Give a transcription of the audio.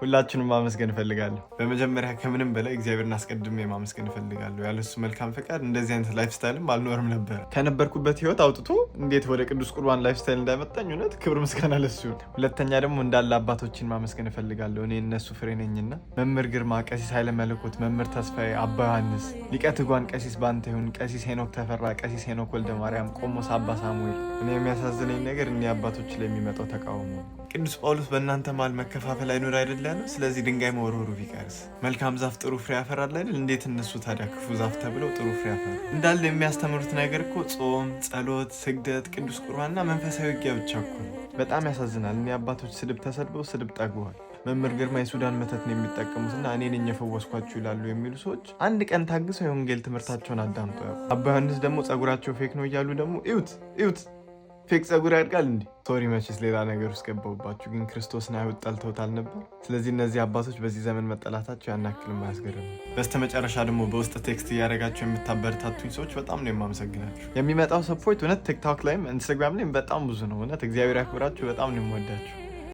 ሁላችንም ማመስገን እፈልጋለሁ። በመጀመሪያ ከምንም በላይ እግዚአብሔርን አስቀድሜ ማመስገን እፈልጋለሁ። ያለሱ መልካም ፈቃድ እንደዚህ አይነት ላይፍ ስታይልም አልኖርም ነበር። ከነበርኩበት ህይወት አውጥቶ እንዴት ወደ ቅዱስ ቁርባን ላይፍ ስታይል እንዳመጣኝ እውነት ክብር ምስጋና ለሱ ይሁን። ሁለተኛ ደግሞ እንዳለ አባቶችን ማመስገን እፈልጋለሁ። እኔ እነሱ ፍሬ ነኝና መምህር ግርማ፣ ቀሲስ ኃይለ መለኮት፣ መምህር ተስፋዬ፣ አባ ዮሐንስ፣ ሊቀ ትጓን ቀሲስ ባንተ ይሁን፣ ቀሲስ ሄኖክ ተፈራ፣ ቀሲስ ሄኖክ ወልደ ማርያም፣ ቆሞስ አባ ሳሙኤል። እኔ የሚያሳዝነኝ ነገር እኒህ አባቶች ላይ የሚመጣው ተቃውሞ። ቅዱስ ጳውሎስ በእናንተ መሃል መከፋፈል አይኖር አይደል ያለው? ስለዚህ ድንጋይ መወርወሩ ቢቀርስ መልካም ዛፍ ጥሩ ፍሬ ያፈራል አይደል? እንዴት እነሱ ታዲያ ክፉ ዛፍ ተብለው ጥሩ ፍሬ ያፈራሉ? እንዳለ የሚያስተምሩት ነገር እኮ ጾም፣ ጸሎት፣ ስግደት፣ ቅዱስ ቁርባንና መንፈሳዊ ውጊያ ብቻ እኮ ነው። በጣም ያሳዝናል። እኒህ አባቶች ስድብ ተሰድበው ስድብ ጠግበዋል። መምህር ግርማ የሱዳን መተት ነው የሚጠቀሙትና እኔ ነኝ የፈወስኳችሁ ይላሉ የሚሉ ሰዎች አንድ ቀን ታግሰው የወንጌል ትምህርታቸውን አዳምጠው ያውቁ። አባ ዮሐንስ ደግሞ ጸጉራቸው ፌክ ነው እያሉ ደግሞ እዩት ፌክ ጸጉር ያድጋል እንዲ። ሶሪ መቼስ ሌላ ነገር ውስጥ ገባሁባችሁ፣ ግን ክርስቶስን አይሁድ ጠልተውታል ነበር። ስለዚህ እነዚህ አባቶች በዚህ ዘመን መጠላታቸው ያናክል ማያስገርም። በስተመጨረሻ ደግሞ በውስጥ ቴክስት እያደረጋቸው የምታበረታቱኝ ሰዎች በጣም ነው የማመሰግናችሁ። የሚመጣው ሰፖርት እውነት ቲክቶክ ላይም ኢንስታግራም ላይም በጣም ብዙ ነው። እውነት እግዚአብሔር ያክብራችሁ። በጣም ነው የምወዳችሁ።